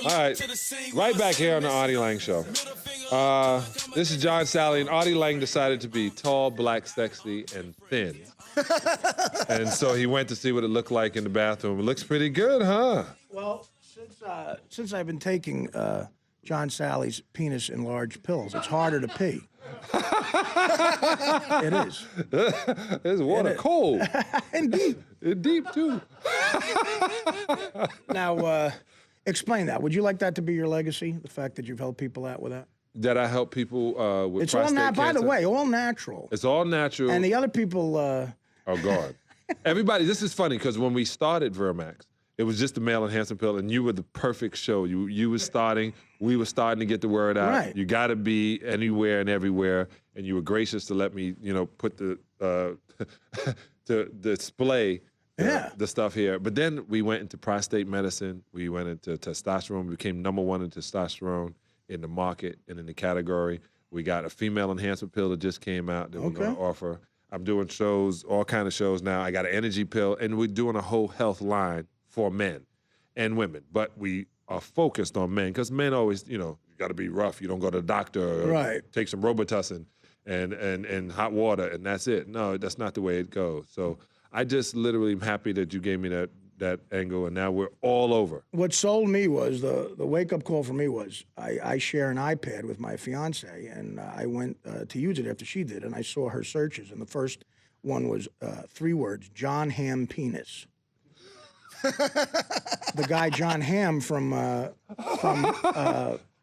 All right, right back here on the Artie Lange Show. This is John Salley, and Artie Lange decided to be tall, black, sexy, and thin. And so he went to see what it looked like in the bathroom. It looks pretty good, huh? Well, since I've been taking John Salley's penis enlarged pills, it's harder to pee. It is. There's water cold. And deep. And deep, too. Now, explain that. Would you like that to be your legacy, the fact that you've helped people out with that? That I help people with it's prostate all cancer? By the way, all natural. It's all natural. And the other people... Oh, God. Everybody, this is funny, because when we started Vermax, it was just a male enhancement pill, and you were the perfect show. You were starting, we were starting to get the word out. Right. You got to be anywhere and everywhere, and you were gracious to let me, put the to display the stuff here. But then we went into prostate medicine. We went into testosterone. We became #1 in testosterone in the market and in the category. We got a female enhancement pill that just came out that we're going to offer. I'm doing shows, all kind of shows now. I got an energy pill, and we're doing a whole health line for men and women. But we are focused on men, because men always, you got to be rough. You don't go to the doctor, right? Take some Robitussin and hot water, and that's it. No, that's not the way it goes. So I just literally am happy that you gave me that angle, and now we're all over. What sold me was, the wake-up call for me was, I share an iPad with my fiance, and I went to use it after she did, and I saw her searches, and the first one was 3 words: John Hamm penis. The guy John Hamm from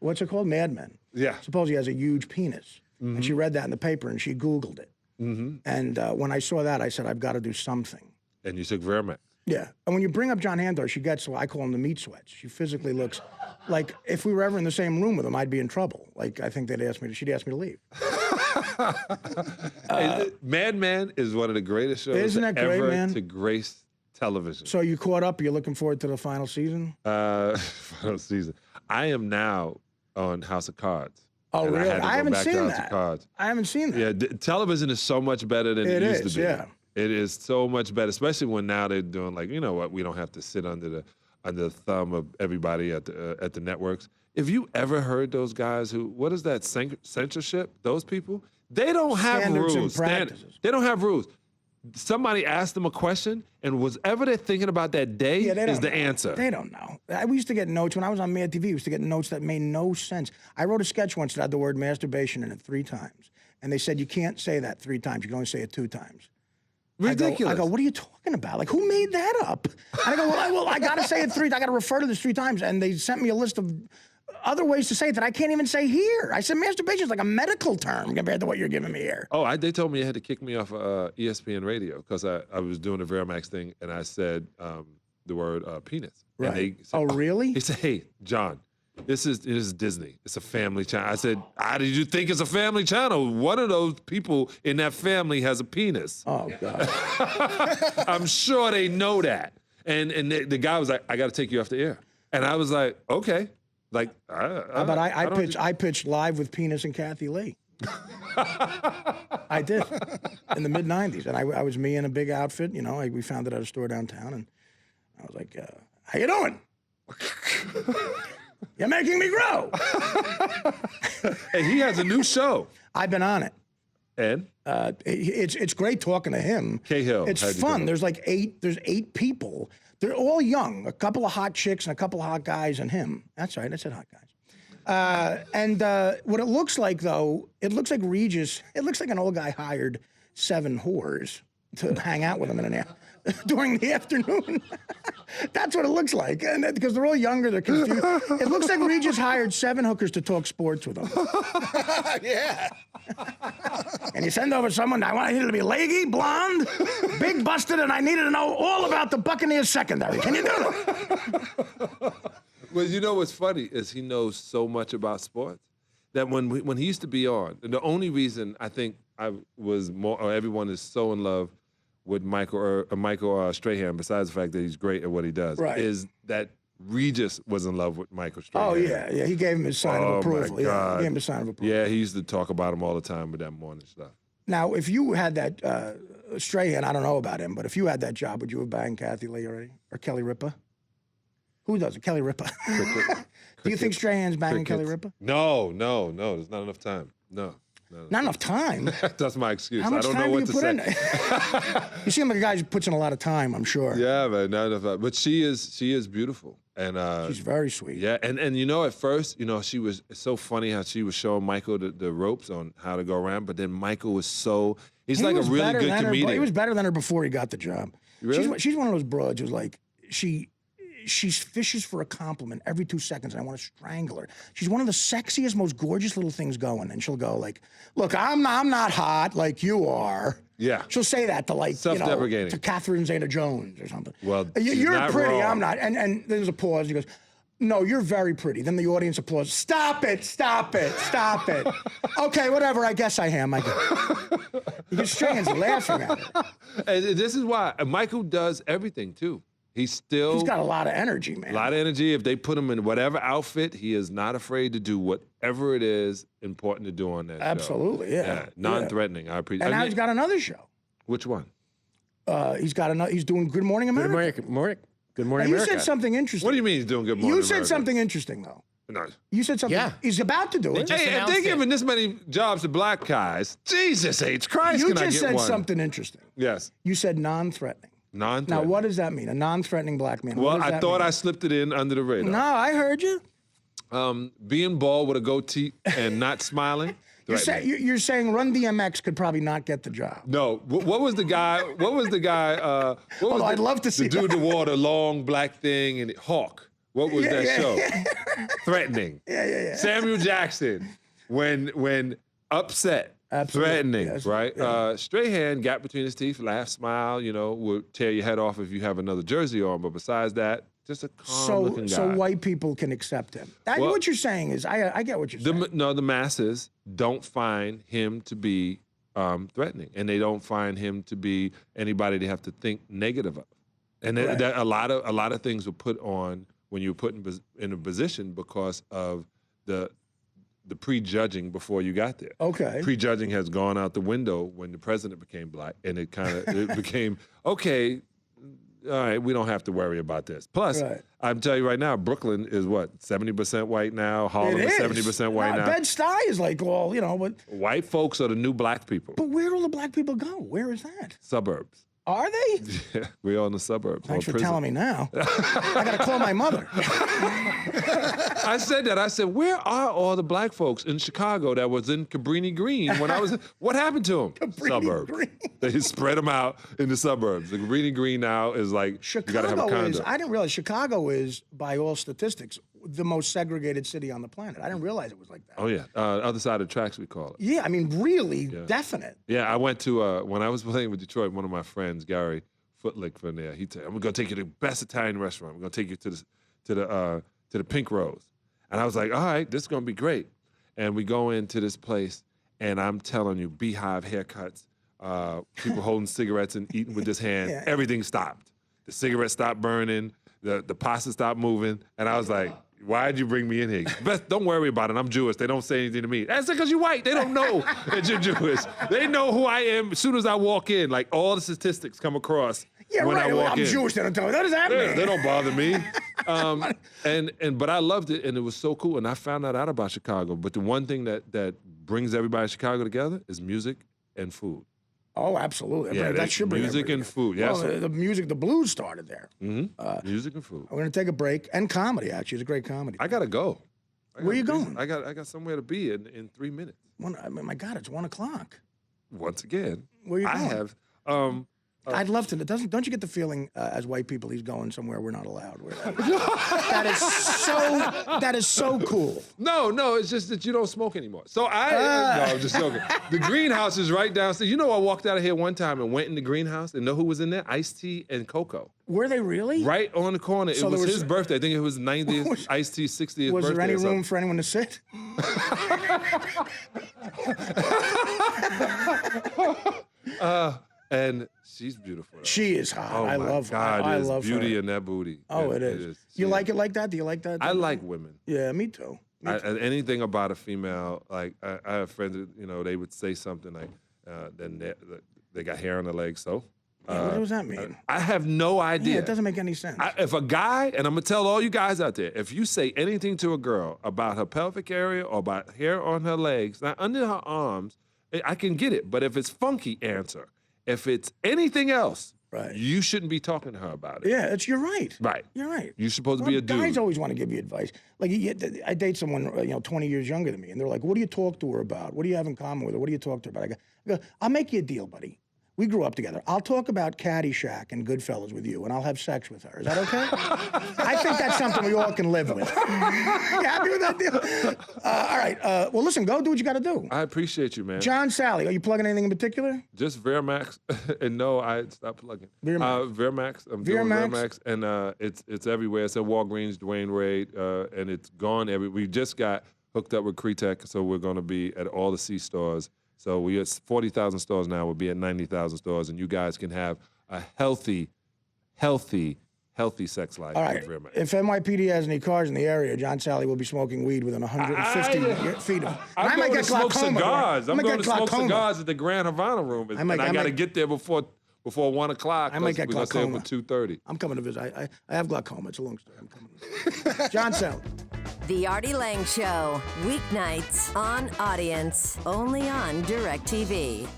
what's it called? Mad Men. Yeah. Suppose he has a huge penis. Mm-hmm. And she read that in the paper, and she Googled it. Mm-hmm. And when I saw that, I said, I've got to do something. And you took Vermax. Yeah. And when you bring up John Hamm, though, she gets, I call him the meat sweats. She physically looks like, if we were ever in the same room with him, I'd be in trouble. Like, I think she'd ask me to leave. Mad Men is one of the greatest shows ever to grace television. So you caught up? You're looking forward to the final season? Final season. I am now on House of Cards. Oh, really? I haven't seen that. I haven't seen that. Yeah, television is so much better than it used to be. Yeah. It is so much better, especially when now they're doing, like, you know what? We don't have to sit under the thumb of everybody at the networks. If you ever heard those guys what is that, censorship? Those people, they don't have Standards rules. and practices. They don't have rules. Somebody asked them a question, and whatever they're thinking about that day is the answer. They don't know. We used to get notes when I was on Mad TV. We used to get notes that made no sense. I wrote a sketch once that had the word masturbation in it 3 times, and they said you can't say that 3 times. You can only say it 2 times. Ridiculous. I go, what are you talking about? Like, who made that up? And I go, well, I got to say it 3. I got to refer to this 3 times, and they sent me a list of other ways to say it that I can't even say here. I said masturbation is like a medical term compared to what you're giving me here. Oh, they told me they had to kick me off ESPN radio because I was doing the Vermax thing, and I said the word penis. Right. And they said, really? He said, hey, John, this is Disney. It's a family channel. I said, how did you think it's a family channel? One of those people in that family has a penis. Oh, God. I'm sure they know that. And the guy was like, I got to take you off the air. And I was like, okay. Like, I pitched Live with Penis and Kathy Lee. I did in the mid-'90s, and I was me in a big outfit. We found it at a store downtown, and I was like, "How you doing? You're making me grow." And he has a new show. I've been on it, and it's great talking to him. Cahill, it's fun. There's like 8 people. They're all young, a couple of hot chicks and a couple of hot guys and him. That's right, I said hot guys. And what it looks like, though, it looks like Regis, it looks like an old guy hired 7 whores to hang out with him during the afternoon. That's what it looks like. And because they're all younger, they're confused. It looks like Regis hired 7 hookers to talk sports with him. Yeah. And you send over someone, I want you to be leggy, blonde, big busted, and I needed to know all about the Buccaneers secondary. Can you do that? Well, you know what's funny is he knows so much about sports that when he used to be on, the only reason I think I was everyone is so in love with Michael Strahan, besides the fact that he's great at what he does, is that Regis was in love with Michael Strahan. Oh, yeah. He gave him his sign of approval. My God. Yeah, he gave him his sign of approval. Yeah, he used to talk about him all the time with that morning stuff. Now, if you had that, Strahan, I don't know about him, but if you had that job, would you have banged Kathy Lee already? Or Kelly Ripa? Who does it? Kelly Ripa. Do you think Strahan's banging Kelly Ripa? No. There's not enough time. No. Not enough time. That's my excuse. How much I don't time know do what you to put say. in there? You seem like a guy who puts in a lot of time, I'm sure. Yeah, man, not enough. But she is beautiful, and She's very sweet. yeah, and at first, she was. It's so funny how she was showing Michael the ropes on how to go around, but then Michael was he's He like a was really better good than her, comedian. but he was better than her before he got the job. Really? She's one of those broads who's like, she fishes for a compliment every 2 seconds, and I want to strangle her. She's one of the sexiest, most gorgeous little things going, and she'll go like, "Look, I'm not hot like you are." Yeah. She'll say that to Self-deprecating. to Catherine Zeta-Jones or something. Well, she's You're not pretty, wrong. I'm not. And there's a pause. He goes, "No, you're very pretty." Then the audience applauds. Stop it! Stop it! Stop it! Okay, whatever. I guess I am. I guess. Because Strahan's laughing at her. And this is why Michael does everything too. He's got a lot of energy, man. a lot of energy. If they put him in whatever outfit, he is not afraid to do whatever it is important to do on that show. Absolutely, yeah. Non-threatening. I appreciate. And now he's got another show. Which one? He's doing Good Morning America. Good morning, Now, America. you said something interesting. What do you mean he's doing Good Morning You said America? something interesting, though. No. You said something. Yeah. He's about to do it. just Hey, if announced they're it. giving this many jobs to black guys, Jesus H. Christ, You can I just get said one? something interesting. Yes. You said non-threatening. Now, Non-threatening. what does that mean? A non-threatening black man. What Well, does I that thought mean? I slipped it in under the radar. No, I heard you. Being bald with a goatee and not smiling. You're saying Run DMX could probably not get the job. No, what was the guy? What was the guy? What was I'd love to see the dude that. that wore the long black thing and Hawk. What was that show? Threatening. Yeah. Samuel Jackson, when upset, Absolutely, threatening, yes, right? yeah. Strahan, gap between his teeth, laugh, smile. Will tear your head off if you have another jersey on. But besides that, just a calm-looking guy. So white people can accept him. Well, what you're saying is, I get what you're saying. The masses don't find him to be threatening, and they don't find him to be anybody they have to think negative of. And that a lot of things were put on when you were put in a position because of the prejudging before you got there. Okay. Prejudging has gone out the window when the president became black, and it became okay. All right, we don't have to worry about this. Plus, I'm telling you right now, Brooklyn is what, 70% white now. Harlem is 70% white now. Bed-Stuy is like all, but White folks are the new black people. But where do all the black people go? Where is that? Suburbs. Are they? Yeah, we're all in the suburbs. Thanks for prison. telling me now. I got to call my mother. I said that. I said, where are all the black folks in Chicago that was in Cabrini Green when I was? What happened to them? Suburbs. Green. They spread them out in the suburbs. The Cabrini Green now is like you got to have a condo. I didn't realize Chicago is, by all statistics, the most segregated city on the planet. I didn't realize it was like that. Oh yeah, other side of the tracks we call it. Yeah, I mean, really definite. Yeah, I went to when I was playing with Detroit. One of my friends, Gary Footlick from there, he said, "I'm gonna take you to the best Italian restaurant. I'm gonna take you to the Pink Rose." And I was like, "All right, this is gonna be great." And we go into this place, and I'm telling you, beehive haircuts, people holding cigarettes and eating with this hand. Yeah. Everything stopped. The cigarettes stopped burning. The pasta stopped moving, and I was like, why'd you bring me in here? Best, don't worry about it. I'm Jewish. They don't say anything to me. That's because you're white. They don't know that you're Jewish. They know who I am as soon as I walk in. Like all the statistics come across when I walk I'm in. Jewish. They don't tell me. What does that mean? They don't bother me. But I loved it, and it was so cool. And I found that out about Chicago. But the one thing that brings everybody in Chicago together is music and food. Oh, absolutely. Yeah, that should bring music and food. Yeah, Well, the blues started there. music and food. We're going to take a break. And comedy, actually. It's a great comedy. I gotta go. Where you going? I got somewhere to be in 3 minutes. I mean, my God, it's 1 o'clock. Once again, Where you I going? have. I'd love to. Don't you get the feeling as white people he's going somewhere we're not allowed? That is so cool. No, it's just that you don't smoke anymore. So no, I'm just joking. The greenhouse is right downstairs. I walked out of here one time and went in the greenhouse and know who was in there? Ice-T and Coco. Were they really? Right on the corner. So it was there was- his birthday. I think it was 90th, Ice-T's 60th Was birthday. there any or something. room for anyone to sit? And she's beautiful. Though. She is hot. Oh I my love God, her. I there's love beauty her. in that booty. Oh, it is. She You like it like that? Do you like that? I like women. Yeah, me too. Anything about a female, like I have friends that, they would say something like, then they got hair on their legs, so What does that mean? I have no idea. Yeah, it doesn't make any sense. If a guy, and I'm gonna tell all you guys out there, if you say anything to a girl about her pelvic area or about hair on her legs, not under her arms, I can get it. But if it's funky, answer. If it's anything else, Right. you shouldn't be talking to her about it. Yeah, you're right. Right. You're right. You're supposed to be a dude. Guys always want to give you advice. Like, I date someone, 20 years younger than me, and they're like, what do you talk to her about? What do you have in common with her? What do you talk to her about? I go, I'll make you a deal, buddy. We grew up together. I'll talk about Caddyshack and Goodfellas with you, and I'll have sex with her. Is that okay? I think that's something we all can live with. You happy with that deal? All right. Well, listen, go do what you got to do. I appreciate you, man. John Salley, are you plugging anything in particular? Just Veramax, and no, I stopped plugging. Veramax. Veramax. I'm doing Veramax, and it's everywhere. It's at Walgreens, Dwayne Wade, and it's gone We just got hooked up with Cretech, so we're going to be at all the C stores. So we're at 40,000 stores now. We'll be at 90,000 stores, and you guys can have a healthy sex life. All right. If NYPD has any cars in the area, John Salley will be smoking weed within 150 feet of him. I'm going to smoke cigars. I'm going to smoke glaucoma. cigars at the Grand Havana Room, and I got to get there before 1 o'clock. I might get glaucoma. We're staying for 2:30. I'm coming to visit. I have glaucoma. It's a long story. I'm coming. John Salley. The Artie Lange Show, weeknights on Audience, only on DirecTV.